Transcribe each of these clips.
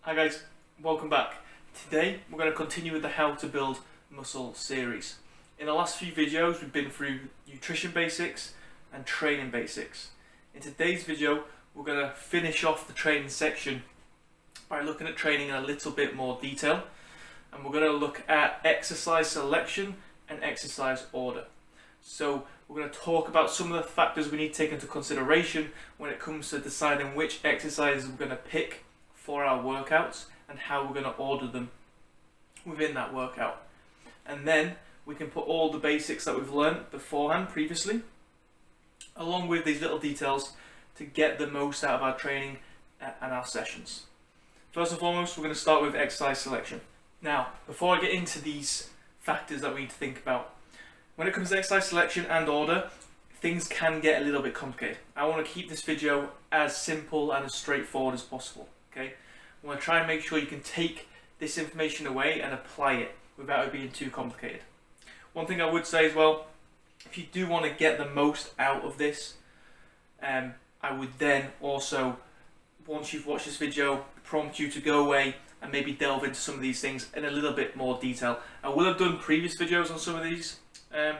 Hi guys, welcome back. Today we're going to continue with the How to Build Muscle series. In the last few videos we've been through nutrition basics and training basics. In today's video we're going to finish off the training section by looking at training in a little bit more detail, and we're going to look at exercise selection and exercise order. So we're going to talk about some of the factors we need to take into consideration when it comes to deciding which exercises we're going to pick for our workouts and how we're going to order them within that workout. And then we can put all the basics that we've learned beforehand previously along with these little details to get the most out of our training and our sessions. First and foremost, we're going to start with exercise selection. Now, before I get into these factors that we need to think about, when it comes to exercise selection and order, things can get a little bit complicated. I want to keep this video as simple and as straightforward as possible. Okay, I want to try and make sure you can take this information away and apply it without it being too complicated. One thing I would say as well, if you do want to get the most out of this, I would then also, once you've watched this video, prompt you to go away and maybe delve into some of these things in a little bit more detail. I will have done previous videos on some of these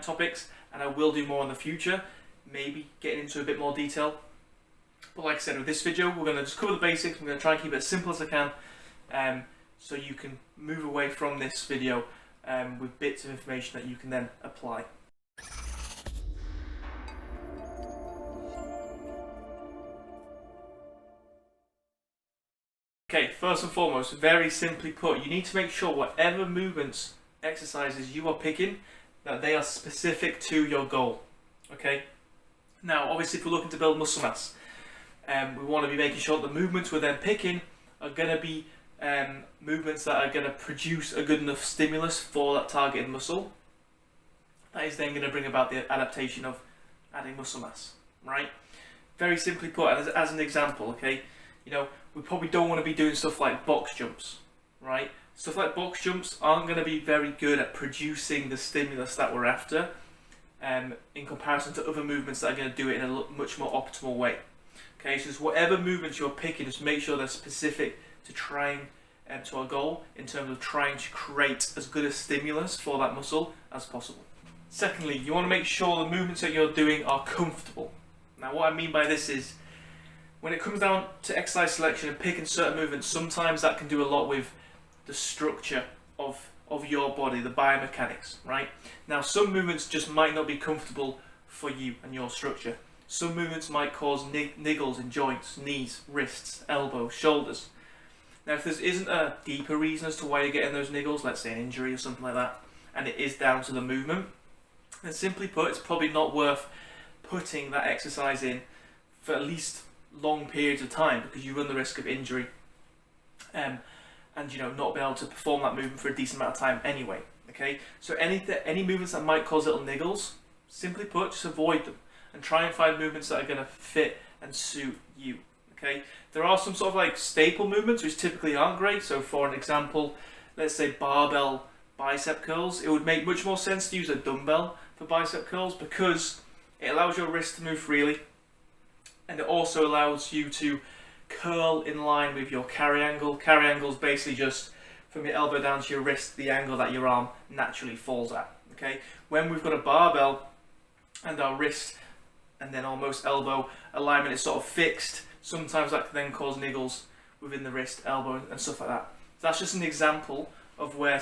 topics, and I will do more in the future, maybe getting into a bit more detail. But like I said, with this video, we're going to just cover the basics. I'm going to try and keep it as simple as I can, so you can move away from this video with bits of information that you can then apply. Okay, first and foremost, very simply put, you need to make sure whatever movements, exercises you are picking, that they are specific to your goal. Okay? Now, obviously, if we're looking to build muscle mass, we want to be making sure the movements we're then picking are going to be movements that are going to produce a good enough stimulus for that targeted muscle. That is then going to bring about the adaptation of adding muscle mass, right? Very simply put, as an example, okay, you know, we probably don't want to be doing stuff like box jumps, right? Stuff like box jumps aren't going to be very good at producing the stimulus that we're after, in comparison to other movements that are going to do it in a much more optimal way. Okay, so just whatever movements you're picking, just make sure they're specific to trying to our goal in terms of trying to create as good a stimulus for that muscle as possible. Secondly, you want to make sure the movements that you're doing are comfortable. Now, what I mean by this is, when it comes down to exercise selection and picking certain movements, sometimes that can do a lot with the structure of your body, the biomechanics, right? Now, some movements just might not be comfortable for you and your structure. Some movements might cause niggles in joints, knees, wrists, elbows, shoulders. Now, if there isn't a deeper reason as to why you're getting those niggles, let's say an injury or something like that, and it is down to the movement, then simply put, it's probably not worth putting that exercise in for at least long periods of time, because you run the risk of injury and you know, not be able to perform that movement for a decent amount of time anyway. Okay, so any movements that might cause little niggles, simply put, just avoid them and try and find movements that are going to fit and suit you. Okay, there are some sort of like staple movements which typically aren't great. So for an example, let's say barbell bicep curls, it would make much more sense to use a dumbbell for bicep curls because it allows your wrist to move freely, and it also allows you to curl in line with your carry angle. Carry angle is basically just from your elbow down to your wrist, the angle that your arm naturally falls at. Okay, when we've got a barbell and our wrist and then almost elbow alignment is sort of fixed, sometimes that can then cause niggles within the wrist, elbow and stuff like that. So that's just an example of where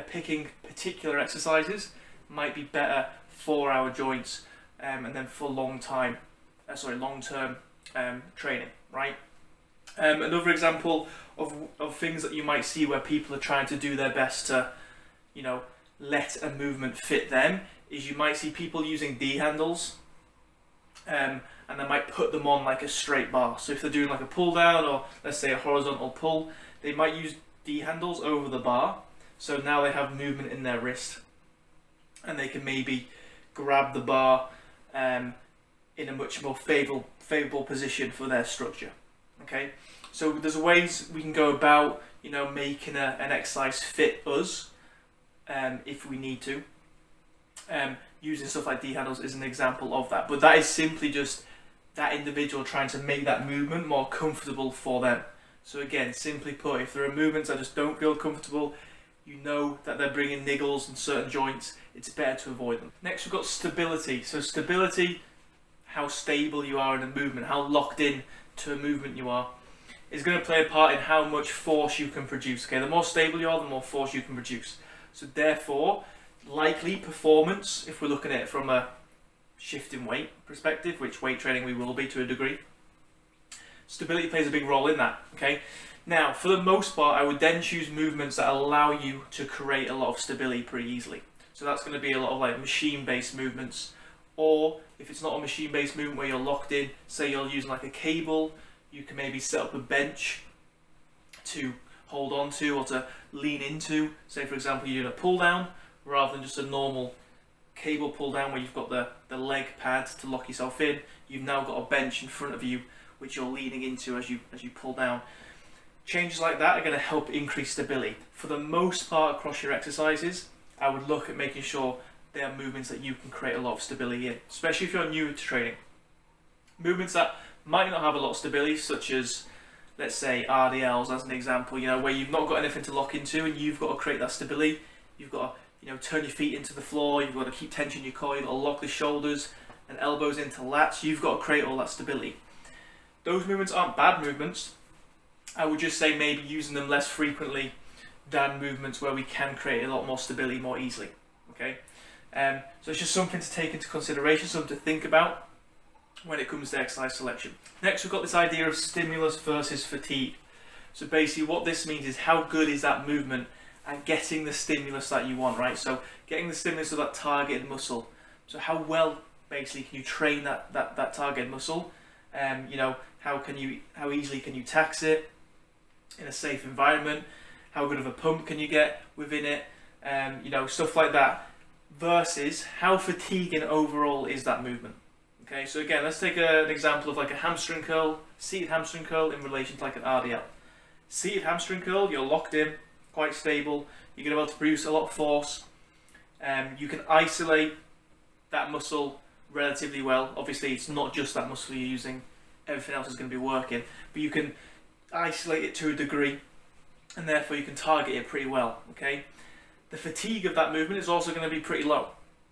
picking particular exercises might be better for our joints and then for long-term training, right? Another example of things that you might see where people are trying to do their best to, you know, let a movement fit them is you might see people using D handles, and they might put them on like a straight bar. So if they're doing like a pull down or let's say a horizontal pull, they might use D handles over the bar. So now they have movement in their wrist and they can maybe grab the bar in a much more favorable position for their structure. Okay, so there's ways we can go about, you know, making an exercise fit us if we need to. Using stuff like D handles is an example of that, but that is simply just that individual trying to make that movement more comfortable for them. So again, simply put, if there are movements that just don't feel comfortable, you know that they're bringing niggles in certain joints, it's better to avoid them. Next we've got stability. So stability, how stable you are in a movement, how locked in to a movement you are, is going to play a part in how much force you can produce. Okay, the more stable you are, the more force you can produce. So therefore, likely performance, if we're looking at it from a shift in weight perspective, which weight training we will be to a degree, stability plays a big role in that. Okay, now for the most part, I would then choose movements that allow you to create a lot of stability pretty easily. So that's going to be a lot of like machine-based movements, or if it's not a machine-based movement where you're locked in, say you're using like a cable, you can maybe set up a bench to hold on to or to lean into. Say for example you're doing a pull down rather than just a normal cable pull down where you've got the leg pad to lock yourself in. You've now got a bench in front of you which you're leaning into as you pull down. Changes like that are going to help increase stability. For the most part across your exercises, I would look at making sure they are movements that you can create a lot of stability in, especially if you're new to training. Movements that might not have a lot of stability, such as, let's say, RDLs as an example, where you've not got anything to lock into and you've got to create that stability. You've got to, turn your feet into the floor, you've got to keep tension in your core, you've got to lock the shoulders and elbows into lats, you've got to create all that stability. Those movements aren't bad movements. I would just say maybe using them less frequently than movements where we can create a lot more stability more easily. Okay, so it's just something to take into consideration, something to think about when it comes to exercise selection. Next, we've got this idea of stimulus versus fatigue. So basically what this means is how good is that movement at getting the stimulus that you want, right? So getting the stimulus of that targeted muscle. So how well basically can you train that targeted muscle? How easily can you tax it in a safe environment? How good of a pump can you get within it? Stuff like that. Versus how fatiguing overall is that movement? Okay, so again, let's take an example of like a hamstring curl, seated hamstring curl in relation to like an RDL. Seated hamstring curl, you're locked in, quite stable, you're going to be able to produce a lot of force. You can isolate that muscle relatively well. Obviously, it's not just that muscle you're using, everything else is going to be working, but you can isolate it to a degree, and therefore you can target it pretty well. Okay, the fatigue of that movement is also going to be pretty low.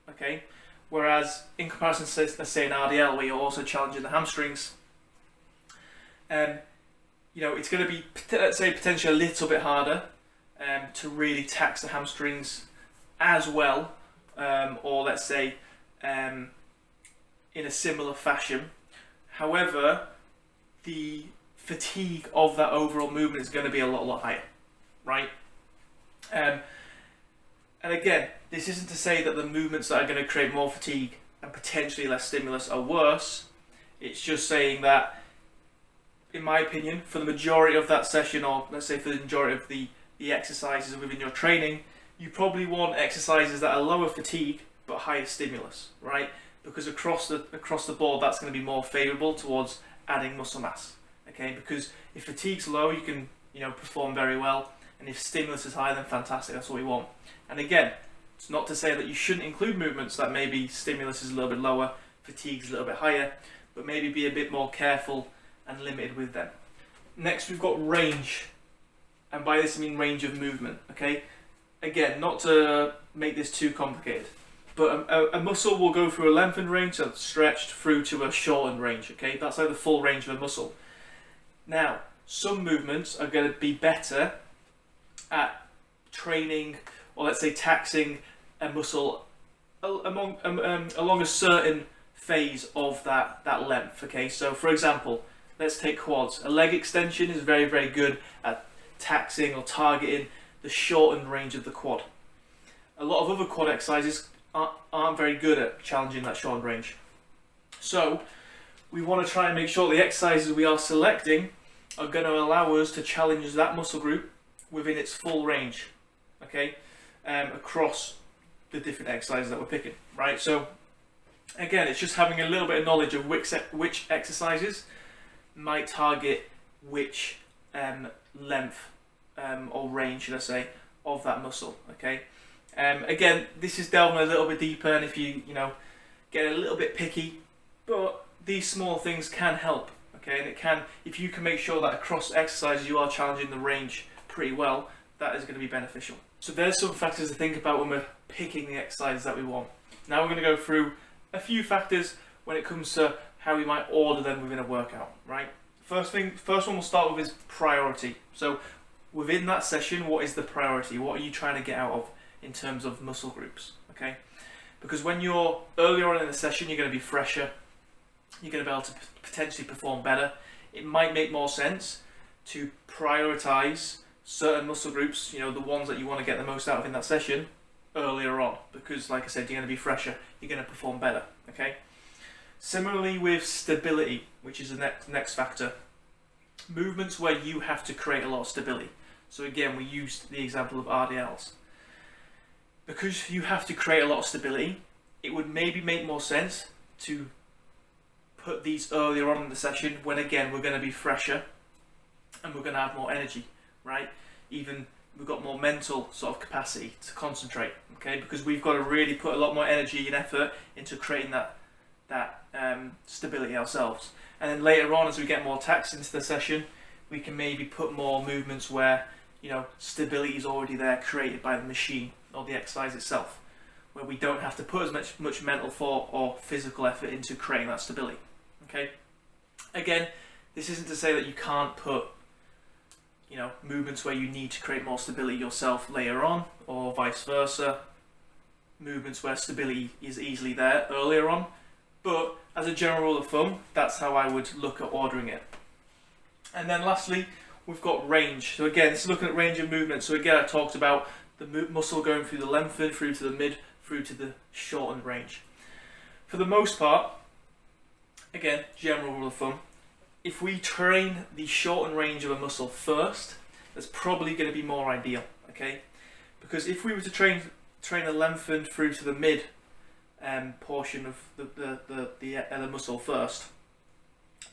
Okay. Whereas in comparison to, let's say, an RDL where you're also challenging the hamstrings, it's going to be, let's say, potentially a little bit harder to really tax the hamstrings as well, or let's say in a similar fashion. However, the fatigue of that overall movement is going to be a lot higher, right? And again, this isn't to say that the movements that are going to create more fatigue and potentially less stimulus are worse. It's just saying that, in my opinion, for the majority of that session, or let's say for the majority of the exercises within your training, you probably want exercises that are lower fatigue but higher stimulus, right? Because across the board, that's going to be more favourable towards adding muscle mass. Okay, because if fatigue's low, you can perform very well, and if stimulus is high, then fantastic. That's what we want. And again, it's not to say that you shouldn't include movements that maybe stimulus is a little bit lower, fatigue is a little bit higher, but maybe be a bit more careful and limited with them. Next, we've got range, and by this I mean range of movement. Okay, again, not to make this too complicated, but a muscle will go through a lengthened range, so it's stretched, through to a shortened range. Okay, that's like the full range of a muscle. Now, some movements are going to be better at training, or let's say taxing a muscle along a certain phase of that length. Okay, so for example, let's take quads. A leg extension is very, very good at taxing or targeting the shortened range of the quad. A lot of other quad exercises aren't very good at challenging that shortened range. So we want to try and make sure the exercises we are selecting are going to allow us to challenge that muscle group within its full range. Okay, across the different exercises that we're picking, right? So again, it's just having a little bit of knowledge of which exercises might target which length or range, should I say, of that muscle. Okay. Again, this is delving a little bit deeper, and if you get a little bit picky, but these small things can help. Okay, and it can, if you can make sure that across exercises you are challenging the range pretty well, that is going to be beneficial. So there's some factors to think about when we're picking the exercises that we want. Now we're going to go through a few factors when it comes to how we might order them within a workout, right? First one we'll start with is priority. So within that session, what is the priority? What are you trying to get out of in terms of muscle groups, okay? Because when you're earlier on in the session, you're going to be fresher, you're going to be able to potentially perform better. It might make more sense to prioritize certain muscle groups, the ones that you want to get the most out of in that session, earlier on, because like I said, you're going to be fresher, you're going to perform better, okay? Similarly with stability, which is the next factor, movements where you have to create a lot of stability. So again, we used the example of RDLs. Because you have to create a lot of stability, it would maybe make more sense to put these earlier on in the session when again we're going to be fresher and we're going to have more energy, right? Even we've got more mental sort of capacity to concentrate, okay? Because we've got to really put a lot more energy and effort into creating that stability ourselves. And then later on, as we get more taxed into the session, we can maybe put more movements where stability is already there, created by the machine or the exercise itself, where we don't have to put as much mental thought or physical effort into creating that stability. Okay. Again, this isn't to say that you can't put movements where you need to create more stability yourself later on, or vice versa, movements where stability is easily there earlier on. But as a general rule of thumb, that's how I would look at ordering it. And then lastly, we've got range. So again, this is looking at range of movement. So again, I talked about the muscle going through the lengthened, through to the mid, through to the shortened range. For the most part, again, general rule of thumb, if we train the shortened range of a muscle first, that's probably going to be more ideal, okay? Because if we were to train a lengthened through to the mid portion of the muscle first,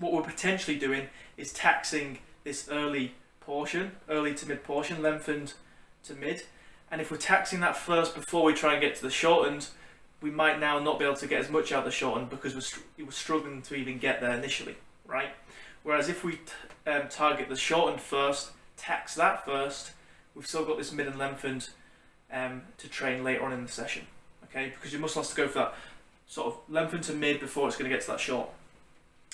what we're potentially doing is taxing this early to mid portion, lengthened to mid. And if we're taxing that first before we try and get to the shortened, we might now not be able to get as much out of the shortened because we're struggling to even get there initially, right? Whereas if we target the shortened first, tax that first, we've still got this mid and lengthened to train later on in the session, okay? Because your muscle has to go for that sort of lengthened to mid before it's going to get to that short.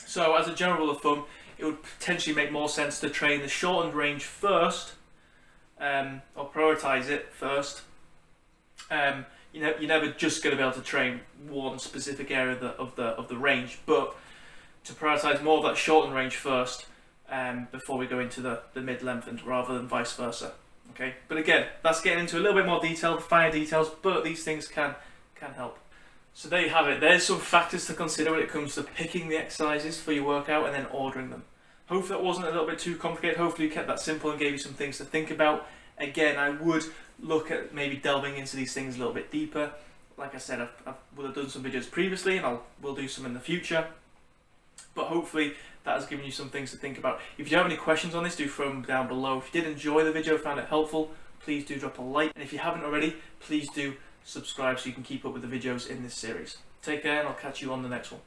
So as a general rule of thumb, it would potentially make more sense to train the shortened range first, or prioritize it first. You're never just going to be able to train one specific area of the range, but to prioritize more of that shortened range first before we go into the mid lengthened, rather than vice versa. Okay, but again, that's getting into a little bit more detail, finer details, but these things can help. So there you have it. There's some factors to consider when it comes to picking the exercises for your workout and then ordering them. Hopefully that wasn't a little bit too complicated. Hopefully you kept that simple and gave you some things to think about. Again, I would look at maybe delving into these things a little bit deeper. Like I said, I would have done some videos previously, and will do some in the future. But hopefully that has given you some things to think about. If you have any questions on this, do throw them down below. If you did enjoy the video, found it helpful, please do drop a like. And if you haven't already, please do subscribe so you can keep up with the videos in this series. Take care, and I'll catch you on the next one.